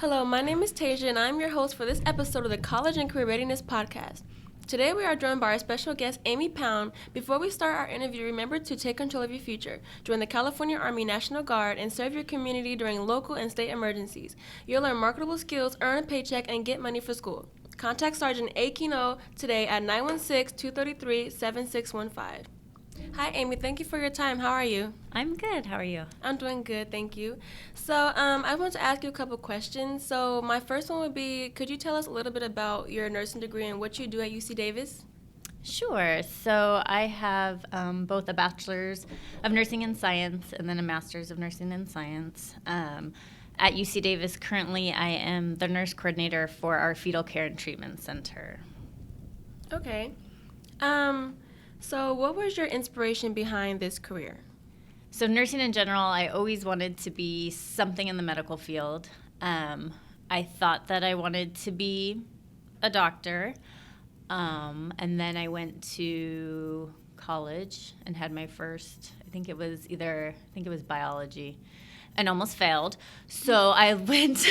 Hello, my name is Tasia, and I'm your host for this episode of the College and Career Readiness Podcast. Today we are joined by our special guest, Amy Pound. Before we start our interview, remember to take control of your future. Join the California Army National Guard and serve your community during local and state emergencies. You'll learn marketable skills, earn a paycheck, and get money for school. Contact Sergeant A. Kino today at 916-233-7615. Hi, Amy. Thank you for your time. How are you? I'm good. How are you? I'm doing good, thank you. So I want to ask you a couple questions. So my first one would be, could you tell us a little bit about your nursing degree and what you do at UC Davis? Sure. So I have both a bachelor's of nursing and science and then a master's of nursing and science. At UC Davis, currently I am the nurse coordinator for our fetal care and treatment center. Okay. So what was your inspiration behind this career? So nursing in general, I always wanted to be something in the medical field. I thought that I wanted to be a doctor. And then I went to college and had my first, I think it was biology, and almost failed. So I went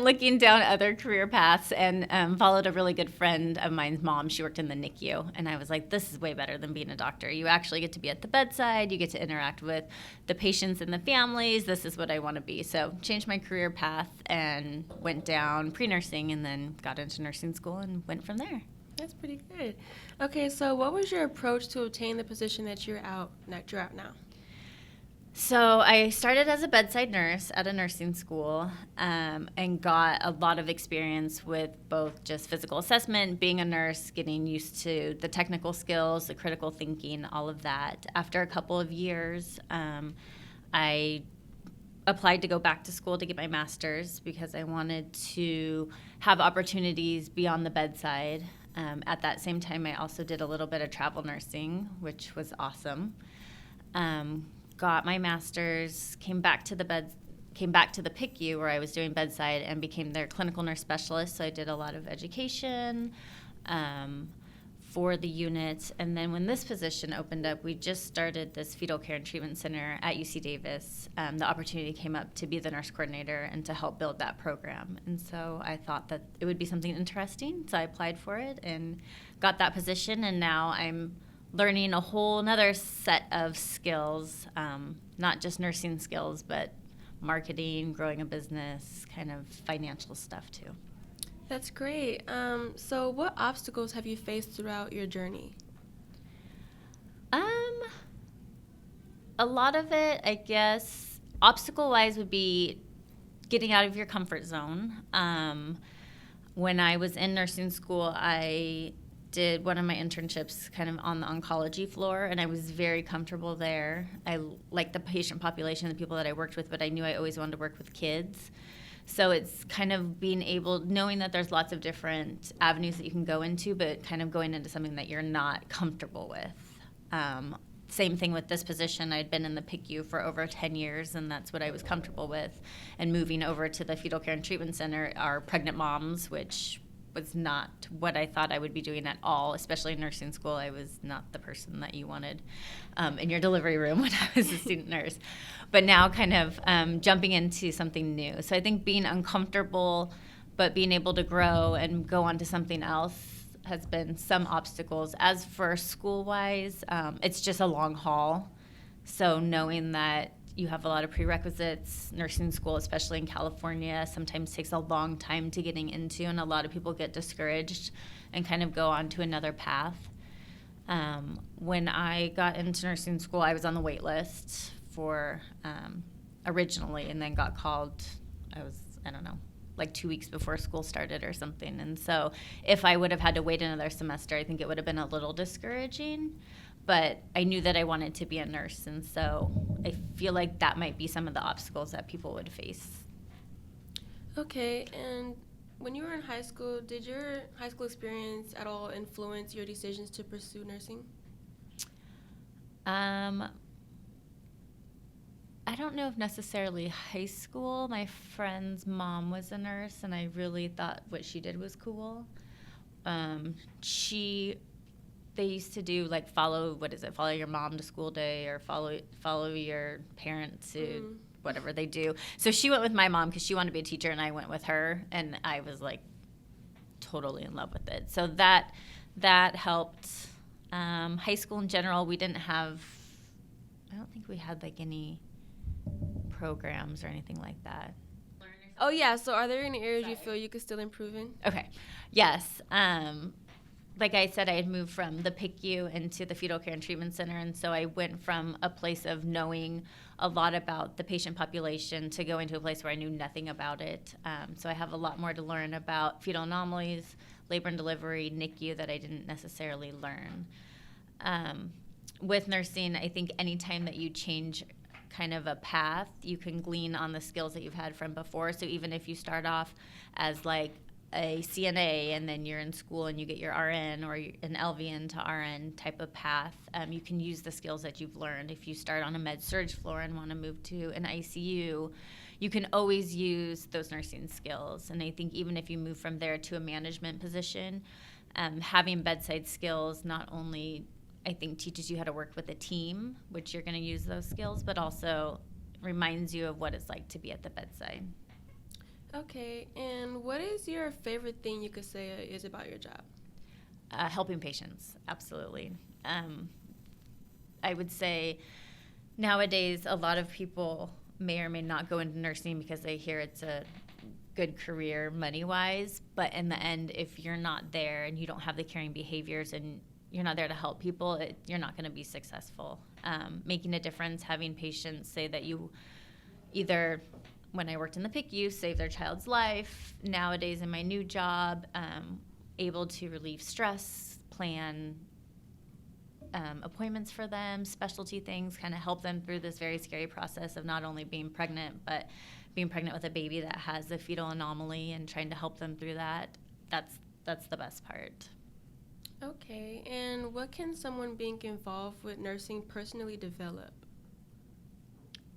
looking down other career paths and followed a really good friend of mine's mom. She worked in the NICU, and I was like, this is way better than being a doctor. You actually get to be at the bedside. You get to interact with the patients and the families. This is what I want to be. So changed my career path and went down pre-nursing and then got into nursing school and went from there. That's pretty good. Okay, so what was your approach to obtain the position that you're out now? So I started as a bedside nurse at a nursing school and got a lot of experience with both just physical assessment, being a nurse, getting used to the technical skills, the critical thinking, all of that. After a couple of years, I applied to go back to school to get my master's because I wanted to have opportunities beyond the bedside. At that same time, I also did a little bit of travel nursing, which was awesome. Got my master's, came back to the PICU where I was doing bedside and became their clinical nurse specialist. So I did a lot of education for the unit. And then when this position opened up, we just started this fetal care and treatment center at UC Davis. The opportunity came up to be the nurse coordinator and to help build that program. And so I thought that it would be something interesting. So I applied for it and got that position. And now I'm learning a whole another set of skills, not just nursing skills, but marketing, growing a business, kind of financial stuff too. That's great. So what obstacles have you faced throughout your journey? A lot of it, I guess, obstacle-wise would be getting out of your comfort zone. When I was in nursing school, I did one of my internships kind of on the oncology floor, and I was very comfortable there. I liked the patient population, the people that I worked with, but I knew I always wanted to work with kids. So it's kind of knowing that there's lots of different avenues that you can go into, but kind of going into something that you're not comfortable with. Same thing with this position. I'd been in the PICU for over 10 years, and that's what I was comfortable with. And moving over to the fetal care and treatment center are pregnant moms, which was not what I thought I would be doing at all, especially in nursing school. I was not the person that you wanted in your delivery room when I was a student nurse. But now kind of jumping into something new. So I think being uncomfortable, but being able to grow and go on to something else has been some obstacles. As for school-wise, it's just a long haul. So knowing that you have a lot of prerequisites. Nursing school, especially in California, sometimes takes a long time to getting into, and a lot of people get discouraged and kind of go on to another path. When I got into nursing school, I was on the wait list for originally, and then got called, like 2 weeks before school started or something. And so if I would have had to wait another semester, I think it would have been a little discouraging. But I knew that I wanted to be a nurse, and so I feel like that might be some of the obstacles that people would face. Okay, and when you were in high school, did your high school experience at all influence your decisions to pursue nursing? I don't know if necessarily high school. My friend's mom was a nurse, and I really thought what she did was cool. They used to do follow your mom to school day, or follow your parent to whatever they do. So she went with my mom because she wanted to be a teacher, and I went with her, and I was like totally in love with it. So that helped. High school in general, we didn't have, I don't think we had like any programs or anything like that. Oh, yeah. So are there any areas you feel you could still improve in? Okay. Yes. Like I said, I had moved from the PICU into the Fetal Care and Treatment Center, and so I went from a place of knowing a lot about the patient population to going to a place where I knew nothing about it. So I have a lot more to learn about fetal anomalies, labor and delivery, NICU, that I didn't necessarily learn. With nursing, I think anytime that you change kind of a path, you can glean on the skills that you've had from before. So even if you start off as like a CNA and then you're in school and you get your RN or an LVN to RN type of path, you can use the skills that you've learned. If you start on a med surg floor and want to move to an ICU, you can always use those nursing skills. And I think even if you move from there to a management position, having bedside skills not only, I think, teaches you how to work with a team, which you're going to use those skills, but also reminds you of what it's like to be at the bedside. Okay, and what is your favorite thing you could say is about your job? Helping patients, absolutely. I would say nowadays a lot of people may or may not go into nursing because they hear it's a good career money-wise, but in the end, if you're not there and you don't have the caring behaviors and you're not there to help people, you're not going to be successful. Making a difference, having patients say that you either, when I worked in the PICU, saved their child's life. Nowadays in my new job, able to relieve stress, plan appointments for them, specialty things, kind of help them through this very scary process of not only being pregnant, but being pregnant with a baby that has a fetal anomaly and trying to help them through that. That's the best part. Okay, and what can someone being involved with nursing personally develop?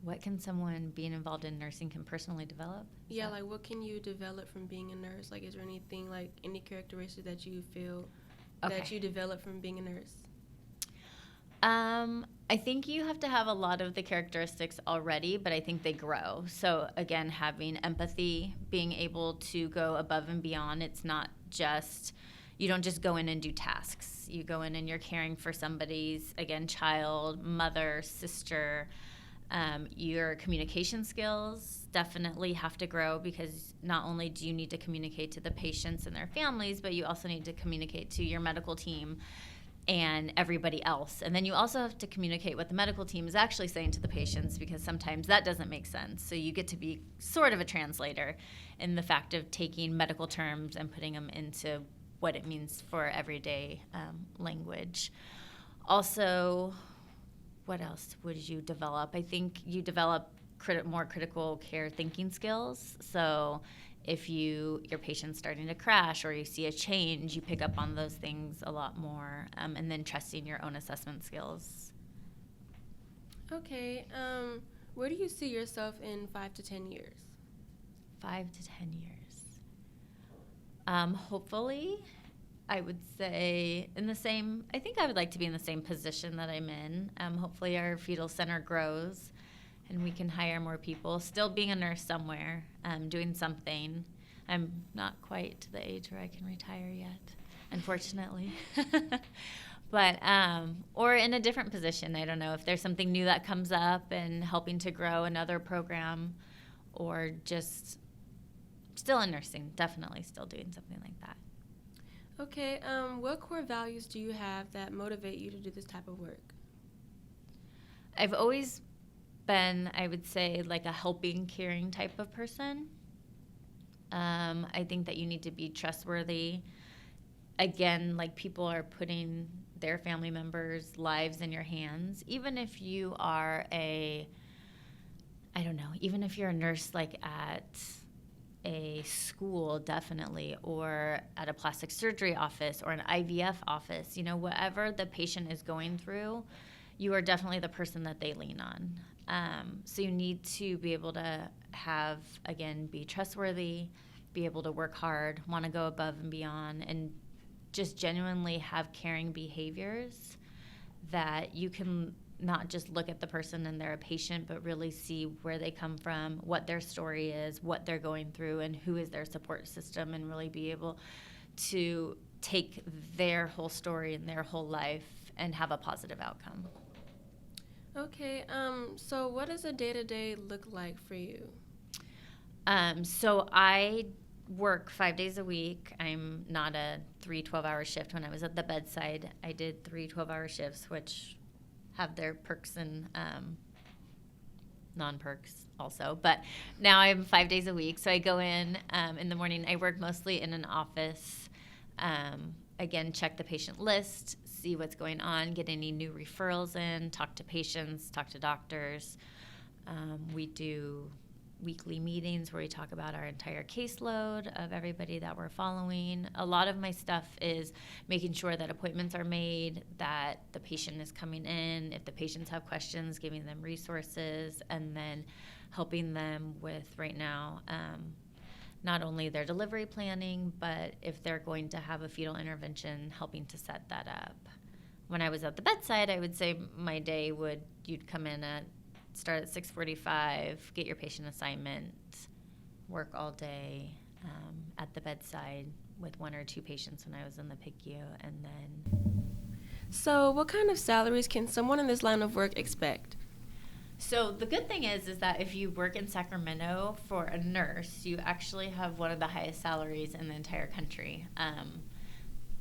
What can someone being involved in nursing can personally develop? Yeah, like what can you develop from being a nurse? Like, is there anything, like any characteristics that you feel that you develop from being a nurse? I think you have to have a lot of the characteristics already, but I think they grow. So again, having empathy, being able to go above and beyond. It's not just, you don't just go in and do tasks. You go in and you're caring for somebody's, again, child, mother, sister. Your communication skills definitely have to grow, because not only do you need to communicate to the patients and their families, but you also need to communicate to your medical team and everybody else. And then you also have to communicate what the medical team is actually saying to the patients, because sometimes that doesn't make sense. So you get to be sort of a translator in the fact of taking medical terms and putting them into what it means for everyday language. Also, what else would you develop? I think you develop more critical care thinking skills. So if your patient's starting to crash or you see a change, you pick up on those things a lot more, and then trusting your own assessment skills. Okay, where do you see yourself in 5 to 10 years? 5 to 10 years. Hopefully, I would say I think I would like to be in the same position that I'm in. Hopefully our fetal center grows and we can hire more people. Still being a nurse somewhere, doing something. I'm not quite to the age where I can retire yet, unfortunately. But, or in a different position. I don't know if there's something new that comes up and helping to grow another program, or just still in nursing, definitely still doing something like that. Okay, what core values do you have that motivate you to do this type of work? I've always been, I would say, like a helping, caring type of person. I think that you need to be trustworthy. Again, like, people are putting their family members' lives in your hands. Even if you are even if you're a nurse, like at a school, definitely, or at a plastic surgery office or an IVF office, whatever the patient is going through, you are definitely the person that they lean on. So you need to be able to be trustworthy, be able to work hard, want to go above and beyond, and just genuinely have caring behaviors that you can not just look at the person and they're a patient, but really see where they come from, what their story is, what they're going through, and who is their support system, and really be able to take their whole story and their whole life and have a positive outcome. Okay, so what does a day-to-day look like for you? So I work 5 days a week. I'm not a 3 12-hour shift. When I was at the bedside, I did 3 12-hour shifts, which have their perks and non-perks also. But now I'm 5 days a week. So I go in the morning. I work mostly in an office. Again, check the patient list, see what's going on, get any new referrals in, talk to patients, talk to doctors. We do weekly meetings where we talk about our entire caseload of everybody that we're following. A lot of my stuff is making sure that appointments are made, that the patient is coming in, if the patients have questions, giving them resources, and then helping them with, right now, not only their delivery planning, but if they're going to have a fetal intervention, helping to set that up. When I was at the bedside, I would say my day you'd come in start at 6:45, get your patient assignment, work all day at the bedside with 1 or 2 patients when I was in the PICU, and then. So what kind of salaries can someone in this line of work expect? So the good thing is that if you work in Sacramento for a nurse, you actually have one of the highest salaries in the entire country.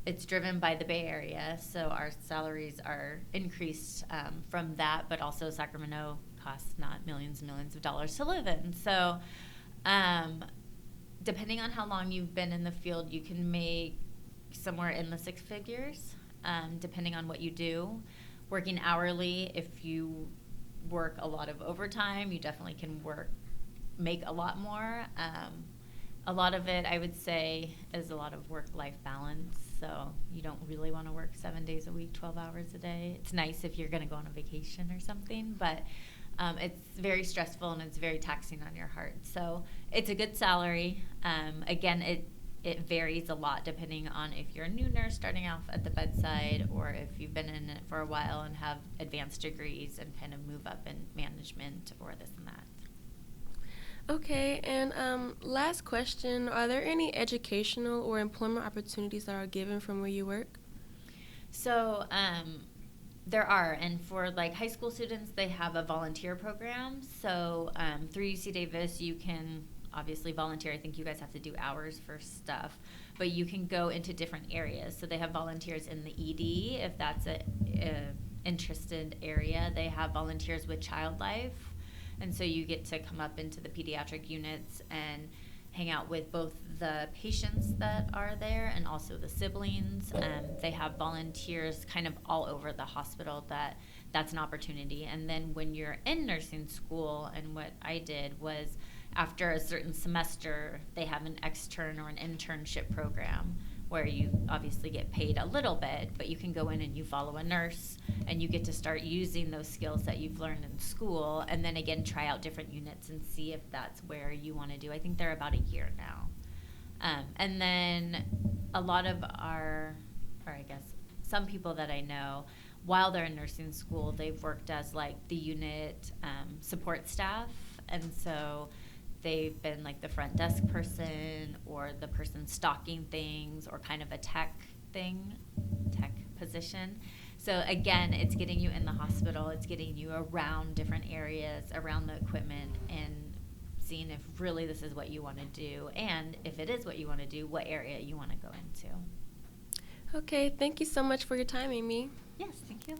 It's driven by the Bay Area, so our salaries are increased from that, but also Sacramento costs not millions and millions of dollars to live in. So depending on how long you've been in the field, you can make somewhere in the 6 figures, depending on what you do. Working hourly, if you work a lot of overtime, you definitely can make a lot more. A lot of it, I would say, is a lot of work-life balance. So you don't really want to work 7 days a week, 12 hours a day. It's nice if you're going to go on a vacation or something, but it's very stressful and it's very taxing on your heart. So it's a good salary. Again, it varies a lot depending on if you're a new nurse starting off at the bedside or if you've been in it for a while and have advanced degrees and kind of move up in management or this and that. Okay, and last question, are there any educational or employment opportunities that are given from where you work? So there are, and for like high school students, they have a volunteer program. So through UC Davis, you can obviously volunteer. I think you guys have to do hours for stuff, but you can go into different areas. So they have volunteers in the ED, if that's a interested area. They have volunteers with Child Life. And so you get to come up into the pediatric units and hang out with both the patients that are there and also the siblings. They have volunteers kind of all over the hospital that's an opportunity. And then when you're in nursing school, and what I did was after a certain semester, they have an extern or an internship program where you obviously get paid a little bit, but you can go in and you follow a nurse and you get to start using those skills that you've learned in school, and then again try out different units and see if that's where you want to do. I think they're about a year now. And then a lot of some people that I know, while they're in nursing school, they've worked as like the unit support staff, and so they've been like the front desk person or the person stocking things or kind of a tech position. So again, it's getting you in the hospital, it's getting you around different areas, around the equipment, and seeing if really this is what you want to do, and if it is what you want to do, what area you want to go into. Okay, thank you so much for your time, Amy. Yes, thank you.